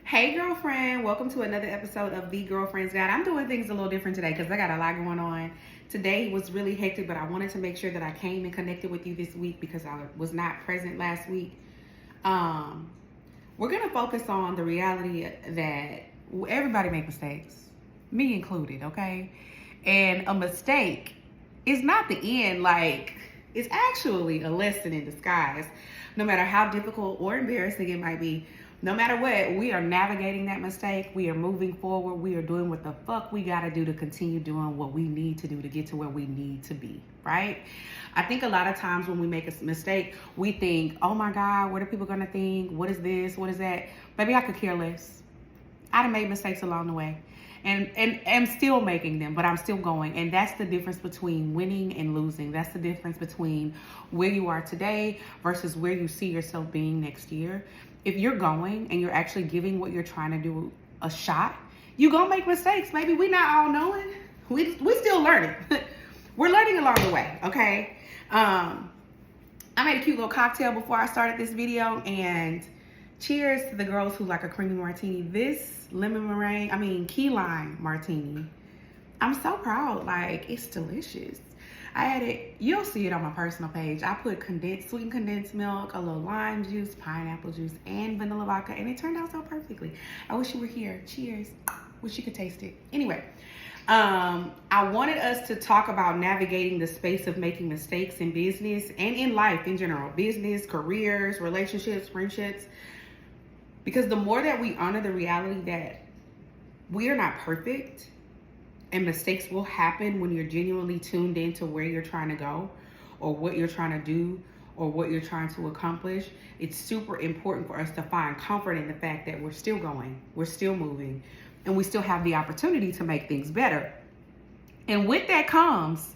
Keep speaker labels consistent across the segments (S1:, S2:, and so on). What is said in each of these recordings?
S1: Hey girlfriend, welcome to another episode of The Girlfriend's Guide. I'm doing things a little different today because I got a lot going on. Today was really hectic, but I wanted to make sure that I came and connected with you this week because I was not present last week. We're gonna focus on the reality that everybody makes mistakes, me included, okay? And a mistake is not the end, like it's actually a lesson in disguise. No matter how difficult or embarrassing it might be, no matter what, we are navigating that mistake. We are moving forward. We are doing what the fuck we gotta do to continue doing what we need to do to get to where we need to be, right? I think a lot of times when we make a mistake, we think, oh my God, what are people gonna think? What is this? What is that? Baby, I could care less. I'd have made mistakes along the way. And am still making them, but I'm still going. And that's the difference between winning and losing. That's the difference between where you are today versus where you see yourself being next year. If you're going and you're actually giving what you're trying to do a shot, you're gonna make mistakes. Maybe we're not all knowing. We still learning. We're learning along the way, okay? I made a cute little cocktail before I started this video, and cheers to the girls who like a creamy martini. This key lime martini. I'm so proud, like it's delicious. I added, you'll see it on my personal page. I put sweetened condensed milk, a little lime juice, pineapple juice, and vanilla vodka, and it turned out so perfectly. I wish you were here. Cheers. Wish you could taste it. Anyway, I wanted us to talk about navigating the space of making mistakes in business and in life in general. Business, careers, relationships, friendships. Because the more that we honor the reality that we are not perfect and mistakes will happen when you're genuinely tuned into where you're trying to go or what you're trying to do or what you're trying to accomplish, it's super important for us to find comfort in the fact that we're still going, we're still moving, and we still have the opportunity to make things better. And with that comes,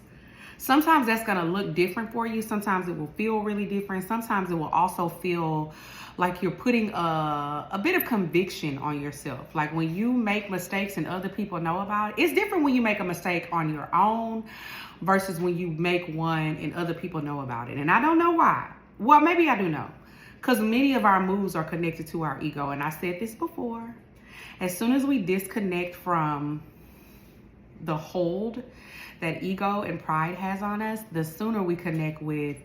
S1: sometimes that's gonna look different for you. Sometimes it will feel really different. Sometimes it will also feel like you're putting a bit of conviction on yourself. Like when you make mistakes and other people know about it, it's different when you make a mistake on your own versus when you make one and other people know about it. And I don't know why. Well, maybe I do know. Because many of our moves are connected to our ego. And I said this before. As soon as we disconnect from the hold that ego and pride has on us, the sooner we connect with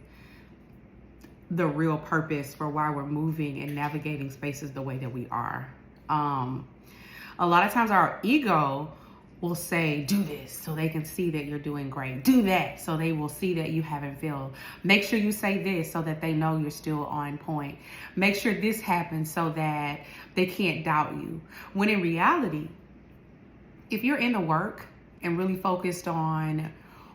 S1: the real purpose for why we're moving and navigating spaces the way that we are. A lot of times our ego will say, do this so they can see that you're doing great. Do that so they will see that you haven't failed. Make sure you say this so that they know you're still on point. Make sure this happens so that they can't doubt you. When in reality, if you're in the work and really focused on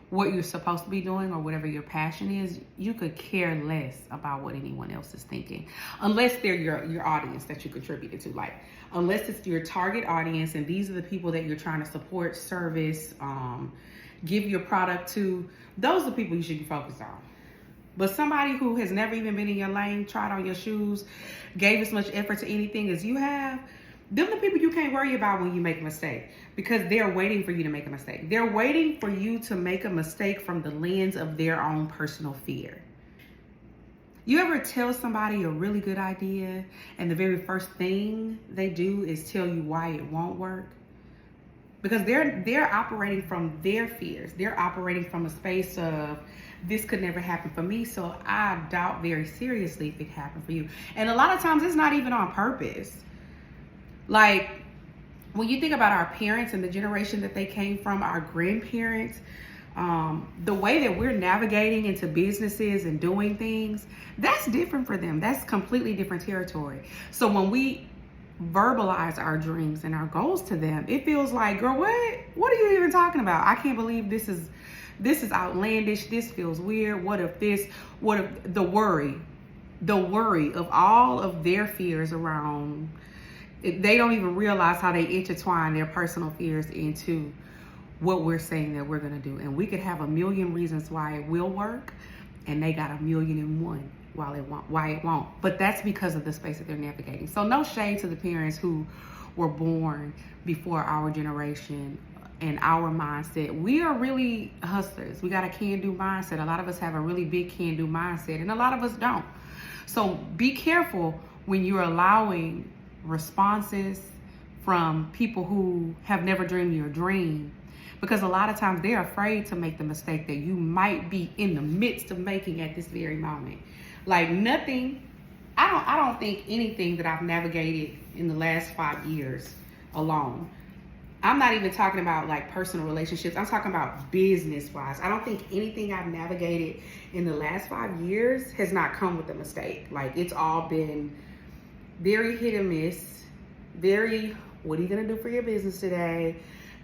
S1: what you're supposed to be doing or whatever your passion is, you could care less about what anyone else is thinking. Unless they're your audience that you contributed to. Like, unless it's your target audience and these are the people that you're trying to support, service, give your product to, those are the people you should be focused on. But somebody who has never even been in your lane, tried on your shoes, gave as much effort to anything as you have, them the people you can't worry about when you make a mistake, because they're waiting for you to make a mistake. They're waiting for you to make a mistake from the lens of their own personal fear. You ever tell somebody a really good idea and the very first thing they do is tell you why it won't work? Because they're operating from their fears. They're operating from a space of, this could never happen for me, so I doubt very seriously if it happened for you. And a lot of times it's not even on purpose. Like, when you think about our parents and the generation that they came from, our grandparents, the way that we're navigating into businesses and doing things, that's different for them. That's completely different territory. So when we verbalize our dreams and our goals to them, it feels like, girl, what are you even talking about? I can't believe this is outlandish. This feels weird. What if the worry of all of their fears around, they don't even realize how they intertwine their personal fears into what we're saying that we're going to do. And we could have a million reasons why it will work, and they got a million and one why it won't. But that's because of the space that they're navigating. So no shade to the parents who were born before our generation and our mindset. We are really hustlers. We got a can-do mindset. A lot of us have a really big can-do mindset, and a lot of us don't. So be careful when you're allowing responses from people who have never dreamed your dream, because a lot of times they're afraid to make the mistake that you might be in the midst of making at this very moment. Like nothing, I don't think anything that I've navigated in the last 5 years alone. I'm not even talking about like personal relationships. I'm talking about business wise. I don't think anything I've navigated in the last 5 years has not come with a mistake. Like it's all been very hit and miss, very, what are you gonna do for your business today?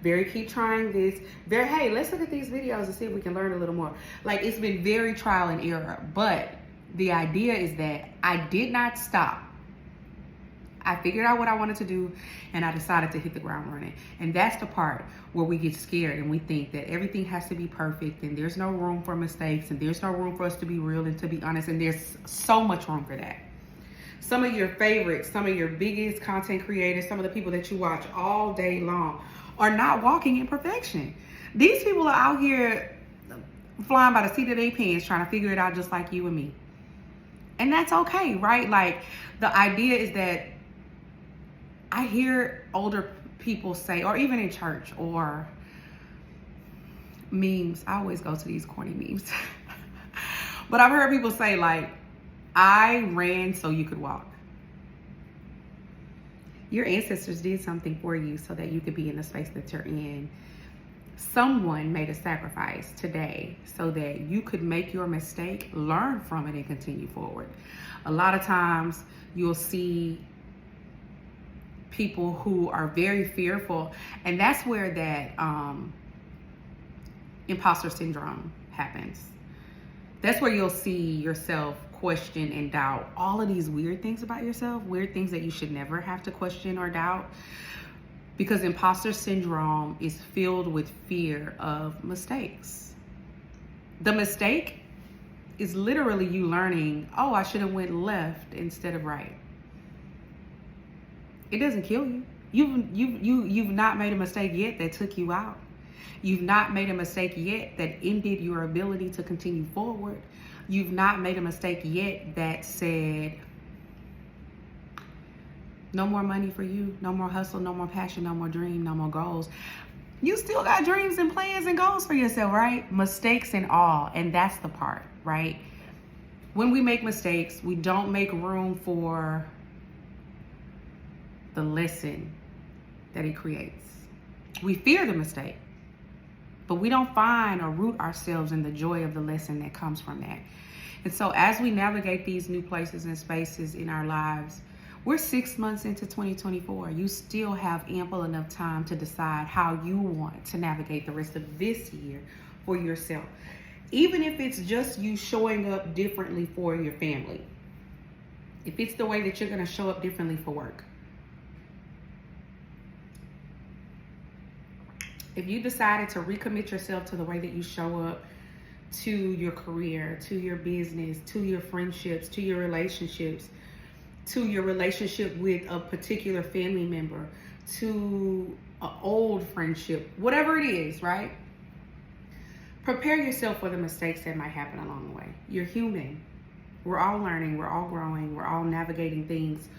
S1: Very, keep trying this. Very, hey, let's look at these videos and see if we can learn a little more. Like it's been very trial and error, but the idea is that I did not stop. I figured out what I wanted to do and I decided to hit the ground running. And that's the part where we get scared and we think that everything has to be perfect and there's no room for mistakes and there's no room for us to be real and to be honest. And there's so much room for that. Some of your favorites, some of your biggest content creators, some of the people that you watch all day long are not walking in perfection. These people are out here flying by the seat of their pants trying to figure it out just like you and me. And that's okay, right? Like the idea is that I hear older people say, or even in church or memes, I always go to these corny memes. But I've heard people say like, I ran so you could walk. Your ancestors did something for you so that you could be in the space that you're in. Someone made a sacrifice today so that you could make your mistake, learn from it, and continue forward. A lot of times you'll see people who are very fearful, and that's where that imposter syndrome happens. That's where you'll see yourself question and doubt all of these weird things about yourself, weird things that you should never have to question or doubt, because imposter syndrome is filled with fear of mistakes. The mistake is literally you learning, oh, I should have went left instead of right. It doesn't kill you. You've not made a mistake yet that took you out. You've not made a mistake yet that ended your ability to continue forward. You've not made a mistake yet that said, no more money for you, no more hustle, no more passion, no more dream, no more goals. You still got dreams and plans and goals for yourself, right? Mistakes and all, and that's the part, right? When we make mistakes, we don't make room for the lesson that it creates. We fear the mistake, but we don't find or root ourselves in the joy of the lesson that comes from that. And so as we navigate these new places and spaces in our lives, we're 6 months into 2024. You still have ample enough time to decide how you want to navigate the rest of this year for yourself. Even if it's just you showing up differently for your family. If it's the way that you're going to show up differently for work. If you decided to recommit yourself to the way that you show up to your career, to your business, to your friendships, to your relationships, to your relationship with a particular family member, to an old friendship, whatever it is, right? Prepare yourself for the mistakes that might happen along the way. You're human. We're all learning, we're all growing, we're all navigating things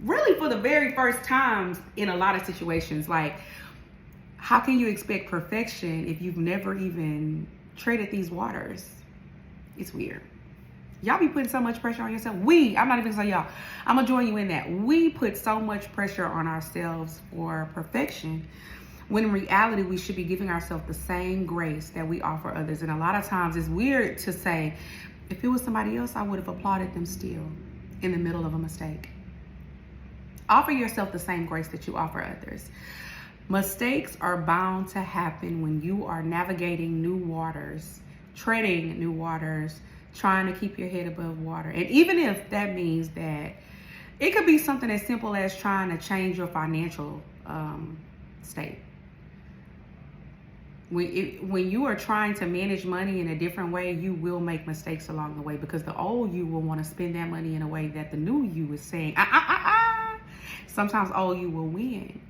S1: really for the very first times in a lot of situations. Like, how can you expect perfection if you've never even treaded these waters? It's weird. Y'all be putting so much pressure on yourself. I'm not even gonna say y'all, I'm gonna join you in that. We put so much pressure on ourselves for perfection, when in reality, we should be giving ourselves the same grace that we offer others. And a lot of times it's weird to say, if it was somebody else, I would have applauded them still in the middle of a mistake. Offer yourself the same grace that you offer others. Mistakes are bound to happen when you are navigating new waters, treading new waters, trying to keep your head above water. And even if that means that it could be something as simple as trying to change your financial state. When you are trying to manage money in a different way, you will make mistakes along the way, because the old you will want to spend that money in a way that the new you is saying, Sometimes old you will win.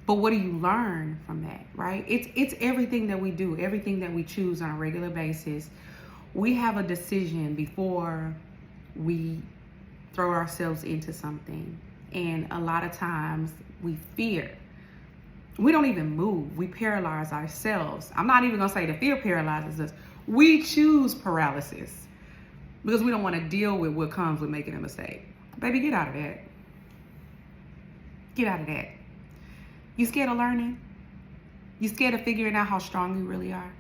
S1: But what do you learn from that, right? It's everything that we do, everything that we choose on a regular basis. We have a decision before we throw ourselves into something. And a lot of times we fear. We don't even move. We paralyze ourselves. I'm not even going to say the fear paralyzes us. We choose paralysis because we don't want to deal with what comes with making a mistake. Baby, get out of that. Get out of that. You scared of learning? You scared of figuring out how strong you really are?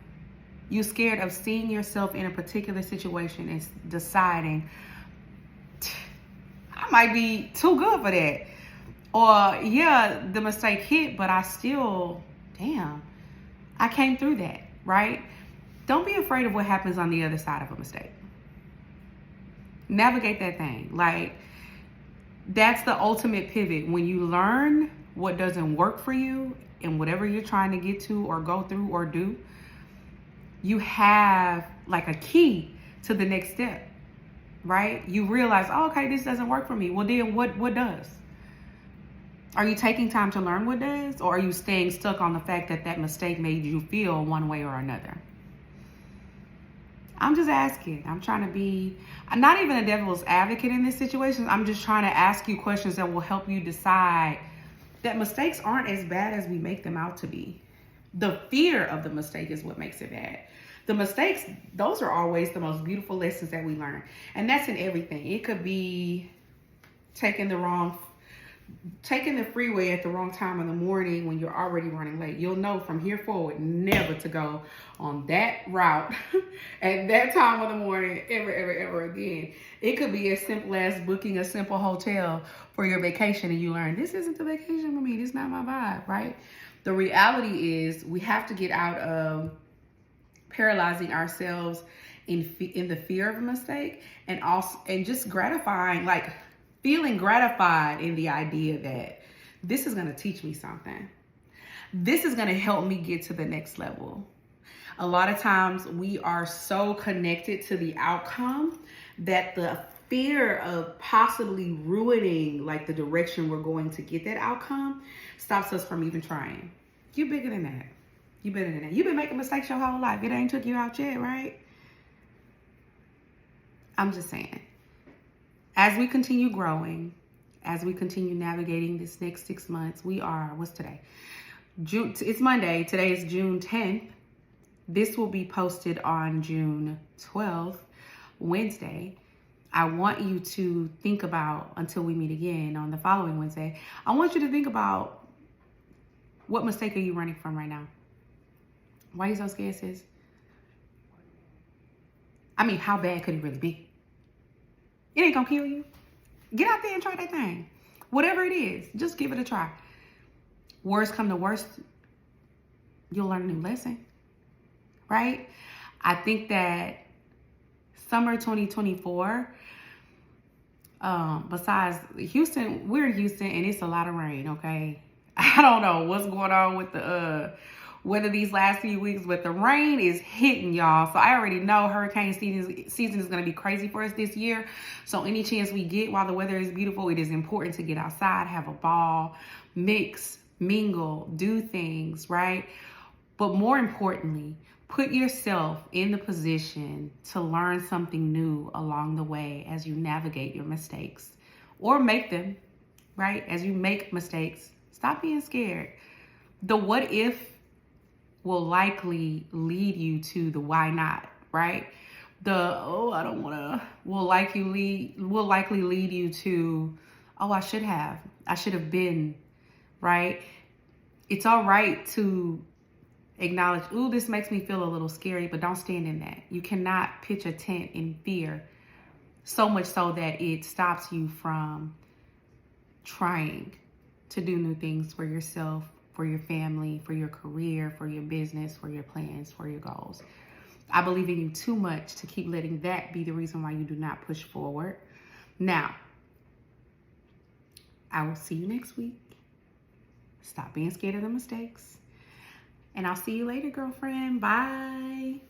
S1: You scared of seeing yourself in a particular situation and deciding, I might be too good for that. Or, yeah, the mistake hit, but I still, I came through that, right? Don't be afraid of what happens on the other side of a mistake. Navigate that thing. Like, that's the ultimate pivot. When you learn what doesn't work for you and whatever you're trying to get to or go through or do, you have like a key to the next step, right? You realize, oh, okay, this doesn't work for me. Well, then what does? Are you taking time to learn what does? Or are you staying stuck on the fact that that mistake made you feel one way or another? I'm just asking. I'm trying to be, I'm not even a devil's advocate in this situation. I'm just trying to ask you questions that will help you decide that mistakes aren't as bad as we make them out to be. The fear of the mistake is what makes it bad. The mistakes, those are always the most beautiful lessons that we learn. And that's in everything. It could be taking the freeway at the wrong time in the morning when you're already running late. You'll know from here forward never to go on that route at that time of the morning ever again. It could be as simple as booking a simple hotel for your vacation and you learn, this isn't the vacation for me. This is not my vibe, right? The reality is we have to get out of paralyzing ourselves in the fear of a mistake and just feeling gratified in the idea that this is going to teach me something. This is going to help me get to the next level. A lot of times we are so connected to the outcome that the fear of possibly ruining like the direction we're going to get that outcome stops us from even trying. You're bigger than that. You're better than that. You've been making mistakes your whole life. It ain't took you out yet, right? I'm just saying. As we continue growing, as we continue navigating this next 6 months, what's today? June. It's Monday. Today is June 10th. This will be posted on June 12th, Wednesday. I want you to think about, until we meet again on the following Wednesday, I want you to think about, what mistake are you running from right now? Why are you so scared, sis? I mean, how bad could it really be? It ain't gonna kill you. Get out there and try that thing. Whatever it is, just give it a try. Worst come to worst, you'll learn a new lesson, right? I think that summer 2024, besides Houston, we're in Houston and it's a lot of rain, okay? I don't know what's going on with the weather these last few weeks, but the rain is hitting, y'all. So I already know hurricane season is going to be crazy for us this year. So any chance we get while the weather is beautiful, it is important to get outside, have a ball, mix, mingle, do things, right? But more importantly, put yourself in the position to learn something new along the way as you navigate your mistakes or make them, right? As you make mistakes, stop being scared. The what if will likely lead you to the why not, right? The I don't want to will likely lead you to, I should have been, right? It's all right to acknowledge, this makes me feel a little scary, but don't stand in that. You cannot pitch a tent in fear so much so that it stops you from trying to do new things for yourself, for your family, for your career, for your business, for your plans, for your goals. I believe in you too much to keep letting that be the reason why you do not push forward. Now, I will see you next week. Stop being scared of the mistakes. And I'll see you later, girlfriend. Bye.